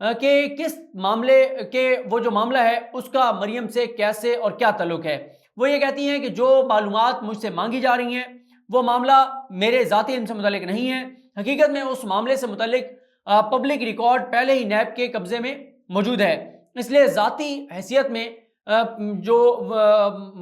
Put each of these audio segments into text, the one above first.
کہ کس معاملے کے وہ جو معاملہ ہے اس کا مریم سے کیسے اور کیا تعلق ہے۔ وہ یہ کہتی ہیں کہ جو معلومات مجھ سے مانگی جا رہی ہیں وہ معاملہ میرے ذاتی علم سے متعلق نہیں ہے، حقیقت میں اس معاملے سے متعلق پبلک ریکارڈ پہلے ہی نیب کے قبضے میں موجود ہے، اس لیے ذاتی حیثیت میں جو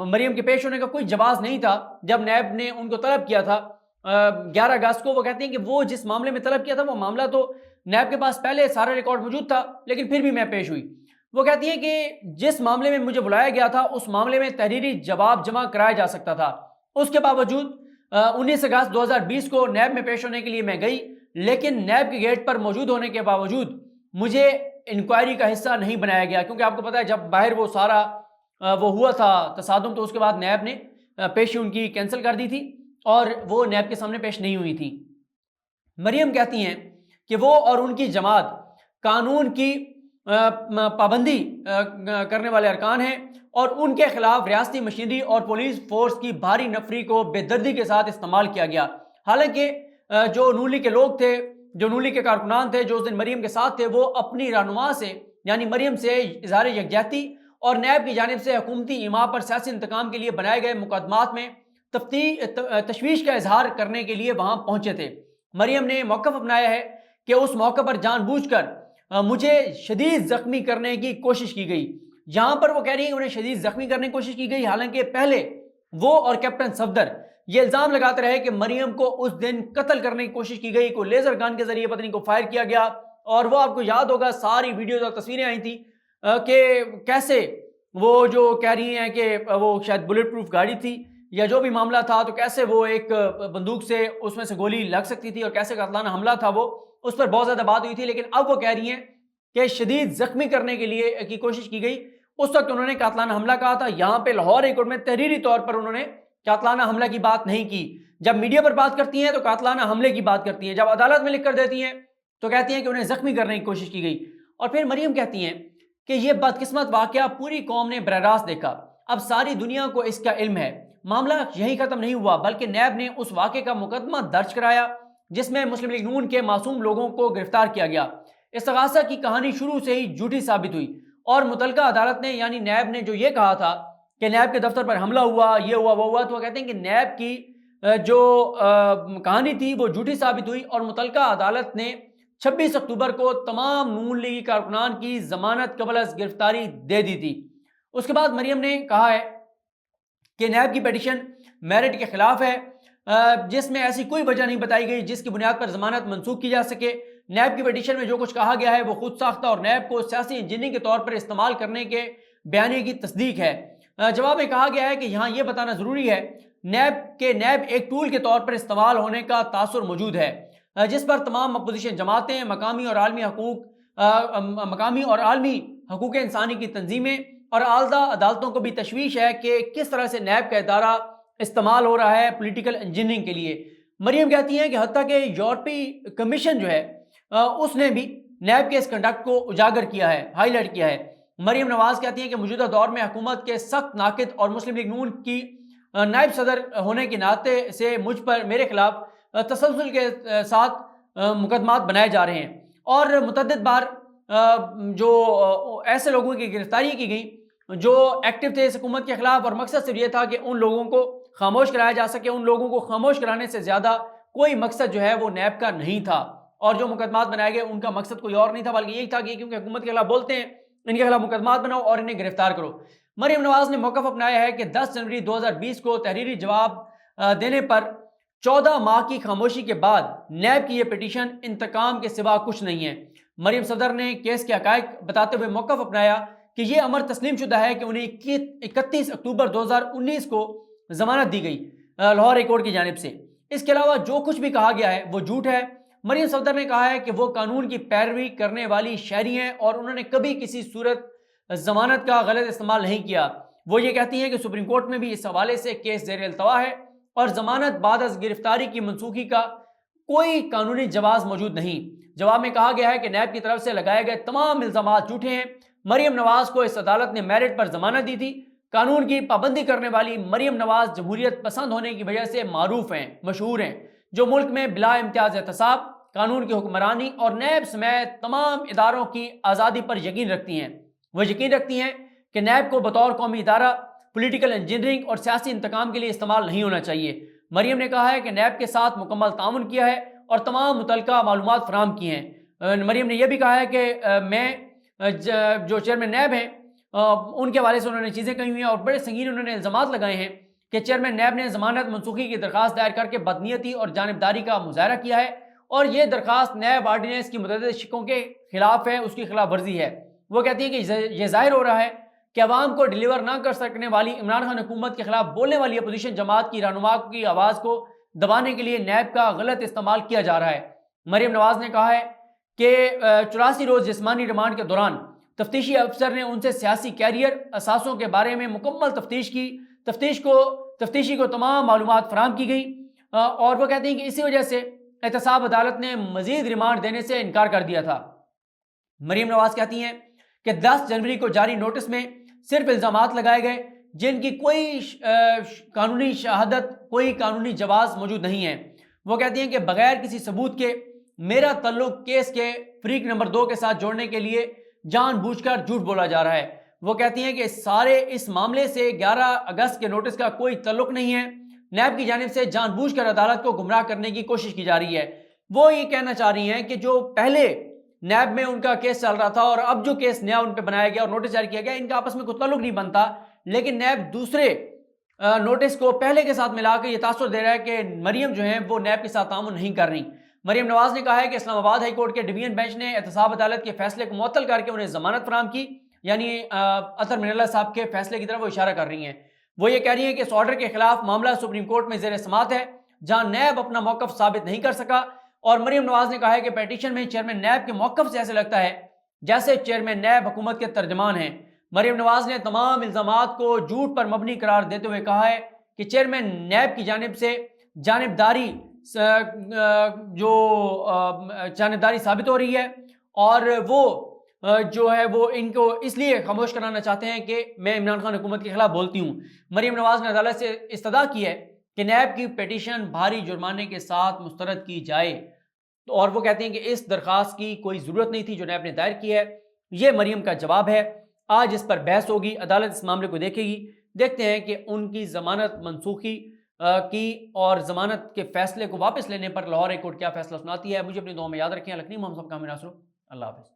مریم کے پیش ہونے کا کوئی جواز نہیں تھا۔ جب نیب نے ان کو طلب کیا تھا 11 اگست کو، وہ کہتے ہیں کہ وہ جس معاملے میں طلب کیا تھا وہ معاملہ تو نیب کے پاس پہلے سارا ریکارڈ موجود تھا، لیکن پھر بھی میں پیش ہوئی۔ وہ کہتی ہیں کہ جس معاملے میں مجھے بلایا گیا تھا اس معاملے میں تحریری جواب جمع کرایا جا سکتا تھا، اس کے باوجود 19 اگست 2020 کو نیب میں پیش ہونے کے لیے میں گئی، لیکن نیب کے گیٹ پر موجود ہونے کے باوجود مجھے انکوائری کا حصہ نہیں بنایا گیا، کیونکہ آپ کو پتا ہے جب باہر وہ سارا وہ ہوا تھا تصادم، تو اس کے بعد نیب نے پیشی ان کی کینسل کر دی تھی اور وہ نیب کے سامنے پیش نہیں ہوئی تھی۔ مریم کہتی ہیں کہ وہ اور ان کی جماعت قانون کی پابندی کرنے والے ارکان ہیں اور ان کے خلاف ریاستی مشینری اور پولیس فورس کی بھاری نفری کو بے دردی کے ساتھ استعمال کیا گیا۔ حالانکہ جو نون لیگ کے لوگ تھے، جو نون لیگ کے کارکنان تھے جو اس دن مریم کے ساتھ تھے، وہ اپنی رہنما سے یعنی مریم سے اظہار یکجہتی اور نیب کی جانب سے حکومتی ایما پر سیاسی انتقام کے لیے بنائے گئے مقدمات میں تشویش کا اظہار کرنے کے لیے وہاں پہنچے تھے۔ مریم نے موقف اپنایا ہے کہ اس موقع پر جان بوجھ کر مجھے شدید زخمی کرنے کی کوشش کی گئی۔ یہاں پر وہ کہہ رہی ہیں کہ انہیں شدید زخمی کرنے کی کوشش کی گئی، حالانکہ پہلے وہ اور کیپٹن صفدر یہ الزام لگاتے رہے کہ مریم کو اس دن قتل کرنے کی کوشش کی گئی، کوئی لیزر گن کے ذریعے پتہ نہیں کو فائر کیا گیا، اور وہ آپ کو یاد ہوگا ساری ویڈیوز اور تصویریں آئی تھیں کہ کیسے وہ جو کہہ رہی ہیں کہ وہ شاید بلٹ پروف گاڑی تھی یا جو بھی معاملہ تھا، تو کیسے وہ ایک بندوق سے اس میں سے گولی لگ سکتی تھی اور کیسے قاتلانہ حملہ تھا، وہ اس پر بہت زیادہ بات ہوئی تھی۔ لیکن اب وہ کہہ رہی ہیں کہ شدید زخمی کرنے کے لیے کی کوشش کی گئی، اس وقت انہوں نے قاتلانہ حملہ کہا تھا۔ یہاں پہ لاہور ہائی کورٹ میں تحریری طور پر انہوں نے قاتلانہ حملہ کی بات نہیں کی، جب میڈیا پر بات کرتی ہیں تو قاتلانہ حملے کی بات کرتی ہیں، جب عدالت میں لکھ کر دیتی ہیں تو کہتی ہیں کہ انہیں زخمی کرنے کی کوشش کی گئی۔ اور پھر مریم کہتی ہیں کہ یہ بدقسمت واقعہ پوری قوم نے براہ راست دیکھا، اب ساری دنیا کو اس کا علم ہے۔ معاملہ یہی ختم نہیں ہوا، بلکہ نیب نے اس واقعے کا مقدمہ درج کرایا جس میں مسلم لیگ نون کے معصوم لوگوں کو گرفتار کیا گیا۔ استغاثہ کی کہانی شروع سے ہی جھوٹی ثابت ہوئی اور متعلقہ عدالت نے یعنی نیب نے جو یہ کہا تھا کہ نیب کے دفتر پر حملہ ہوا، یہ ہوا وہ ہوا، تو وہ کہتے ہیں کہ نیب کی جو کہانی تھی وہ جھوٹی ثابت ہوئی اور متعلقہ عدالت نے 26 اکتوبر کو تمام نون لیگی کارکنان کی ضمانت قبل از گرفتاری دے دی تھی۔ اس کے بعد مریم نے کہا ہے کہ نیب کی پیٹیشن میرٹ کے خلاف ہے، جس میں ایسی کوئی وجہ نہیں بتائی گئی جس کی بنیاد پر ضمانت منسوخ کی جا سکے۔ نیب کی پیٹیشن میں جو کچھ کہا گیا ہے وہ خود ساختہ اور نیب کو سیاسی انجینئرنگ کے طور پر استعمال کرنے کے بیانیے کی تصدیق ہے۔ جواب میں کہا گیا ہے کہ یہاں یہ بتانا ضروری ہے نیب ایک ٹول کے طور پر استعمال ہونے کا تاثر موجود ہے، جس پر تمام اپوزیشن جماعتیں، مقامی اور عالمی حقوق انسانی کی تنظیمیں اور اعلیٰ عدالتوں کو بھی تشویش ہے کہ کس طرح سے نیب کا ادارہ استعمال ہو رہا ہے پولیٹیکل انجینئرنگ کے لیے۔ مریم کہتی ہیں کہ حتیٰ کہ یورپی کمیشن جو ہے اس نے بھی نیب کے اس کنڈکٹ کو اجاگر کیا ہے، ہائی لائٹ کیا ہے۔ مریم نواز کہتی ہیں کہ موجودہ دور میں حکومت کے سخت ناقد اور مسلم لیگ نون کی نائب صدر ہونے کے ناطے سے مجھ پر میرے خلاف تسلسل کے ساتھ مقدمات بنائے جا رہے ہیں اور متعدد بار جو ایسے لوگوں کی گرفتاری کی گئی جو ایکٹیو تھے اس حکومت کے خلاف، اور مقصد صرف یہ تھا کہ ان لوگوں کو خاموش کرایا جا سکے۔ ان لوگوں کو خاموش کرانے سے زیادہ کوئی مقصد جو ہے وہ نیب کا نہیں تھا، اور جو مقدمات بنائے گئے ان کا مقصد کوئی اور نہیں تھا، بلکہ یہی تھا کہ کیونکہ حکومت کے خلاف بولتے ہیں ان کے خلاف مقدمات بناؤ اور انہیں گرفتار کرو۔ مریم نواز نے موقف اپنایا ہے کہ 10 جنوری 2020 کو تحریری جواب دینے پر 14 ماہ کی خاموشی کے بعد نیب کی یہ پیٹیشن انتقام کے سوا کچھ نہیں ہے۔ مریم صدر نے کیس کے حقائق بتاتے ہوئے موقف اپنایا کہ یہ امر تسلیم شدہ ہے کہ انہیں 31 اکتوبر 2019 کو ضمانت دی گئی لاہور ہائی کورٹ کی جانب سے۔ اس کے علاوہ جو کچھ بھی کہا گیا ہے وہ جھوٹ ہے۔ مریم صدر نے کہا ہے کہ وہ قانون کی پیروی کرنے والی شہری ہیں اور انہوں نے کبھی کسی صورت ضمانت کا غلط استعمال نہیں کیا۔ وہ یہ کہتی ہیں کہ سپریم کورٹ میں بھی اس حوالے سے کیس زیر التوا ہے اور ضمانت بعد از گرفتاری کی منسوخی کا کوئی قانونی جواز موجود نہیں۔ جواب میں کہا گیا ہے کہ نیب کی طرف سے لگائے گئے تمام الزامات جھوٹے ہیں۔ مریم نواز کو اس عدالت نے میرٹ پر ضمانت دی تھی۔ قانون کی پابندی کرنے والی مریم نواز جمہوریت پسند ہونے کی وجہ سے معروف ہیں، مشہور ہیں، جو ملک میں بلا امتیاز احتساب قانون کی حکمرانی اور نیب سمیت تمام اداروں کی آزادی پر یقین رکھتی ہیں۔ وہ یقین رکھتی ہیں کہ نیب کو بطور قومی ادارہ پولیٹیکل انجینئرنگ اور سیاسی انتقام کے لیے استعمال نہیں ہونا چاہیے۔ مریم نے کہا ہے کہ نیب کے ساتھ مکمل تعاون کیا ہے اور تمام متعلقہ معلومات فراہم کی ہیں۔ مریم نے یہ بھی کہا ہے کہ میں جو چیئرمین نیب ہیں ان کے حوالے سے انہوں نے چیزیں کہی ہوئی ہیں اور بڑے سنگین انہوں نے الزامات لگائے ہیں کہ چیئرمین نیب نے ضمانت منسوخی کی درخواست دائر کر کے بدنیتی اور جانبداری کا مظاہرہ کیا ہے اور یہ درخواست نیب آرڈیننس کی متعدد شقوں کے خلاف ہے، اس کی خلاف ورزی ہے۔ وہ کہتی ہیں کہ یہ ظاہر ہو رہا ہے کہ عوام کو ڈیلیور نہ کر سکنے والی عمران خان حکومت کے خلاف بولنے والی اپوزیشن جماعت کی رہنما کی آواز کو دبانے کے لیے نیب کا غلط استعمال کیا جا رہا ہے۔ مریم نواز نے کہا ہے کہ 84 روز جسمانی ریمانڈ کے دوران تفتیشی افسر نے ان سے سیاسی کیریئر اثاثوں کے بارے میں مکمل تفتیش کی، تفتیشی کو تمام معلومات فراہم کی گئی اور وہ کہتے ہیں کہ اسی وجہ سے احتساب عدالت نے مزید ریمانڈ دینے سے انکار کر دیا تھا۔ مریم نواز کہتی ہیں کہ 10 جنوری کو جاری نوٹس میں صرف الزامات لگائے گئے جن کی کوئی قانونی شہادت، کوئی قانونی جواز موجود نہیں ہے۔ وہ کہتی ہیں کہ بغیر کسی ثبوت کے میرا تعلق کیس کے فریق نمبر 2 کے ساتھ جوڑنے کے لیے جان بوجھ کر جھوٹ بولا جا رہا ہے۔ وہ کہتی ہیں کہ اس معاملے سے 11 اگست کے نوٹس کا کوئی تعلق نہیں ہے۔ نیب کی جانب سے جان بوجھ کر عدالت کو گمراہ کرنے کی کوشش کی جا رہی ہے۔ وہ یہ کہنا چاہ رہی ہیں کہ جو پہلے نیب میں ان کا کیس چل رہا تھا اور اب جو کیس نیا ان پہ بنایا گیا اور نوٹس جاری کیا گیا، ان کا آپس میں کوئی تعلق نہیں بنتا، لیکن نیب دوسرے نوٹس کو پہلے کے ساتھ ملا کے یہ تاثر دے رہا ہے کہ مریم جو ہیں وہ نیب کے ساتھ تعاون نہیں کر رہی۔ مریم نواز نے کہا ہے کہ اسلام آباد ہائی کورٹ کے ڈویژن بینچ نے احتساب عدالت کے فیصلے کو معطل کر کے انہیں ضمانت فراہم کی، یعنی اطہر من اللہ صاحب کے فیصلے کی طرف وہ اشارہ کر رہی ہیں۔ وہ یہ کہہ رہی ہیں کہ اس آرڈر کے خلاف معاملہ سپریم کورٹ میں زیر سماعت ہے جہاں نیب اپنا موقف ثابت نہیں کر سکا، اور مریم نواز نے کہا ہے کہ پیٹیشن میں چیئرمین نیب کے موقف سے ایسے لگتا ہے جیسے چیئرمین نیب حکومت کے ترجمان ہیں۔ مریم نواز نے تمام الزامات کو جھوٹ پر مبنی قرار دیتے ہوئے کہا ہے کہ چیئرمین نیب کی جانب سے جانبداری ثابت ہو رہی ہے اور وہ جو ہے وہ ان کو اس لیے خاموش کرانا چاہتے ہیں کہ میں عمران خان حکومت کے خلاف بولتی ہوں۔ مریم نواز نے عدالت سے استدعا کی ہے کہ نیب کی پیٹیشن بھاری جرمانے کے ساتھ مسترد کی جائے، اور وہ کہتے ہیں کہ اس درخواست کی کوئی ضرورت نہیں تھی جو نیب نے دائر کی ہے۔ یہ مریم کا جواب ہے۔ آج اس پر بحث ہوگی، عدالت اس معاملے کو دیکھے گی۔ دیکھتے ہیں کہ ان کی ضمانت منسوخی کی اور ضمانت کے فیصلے کو واپس لینے پر لاہور ہائی کورٹ کیا فیصلہ سناتی ہے۔ مجھے اپنی دعاؤں میں یاد رکھیں۔ الکریم محمد صاحب کا ناصر، اللہ حافظ۔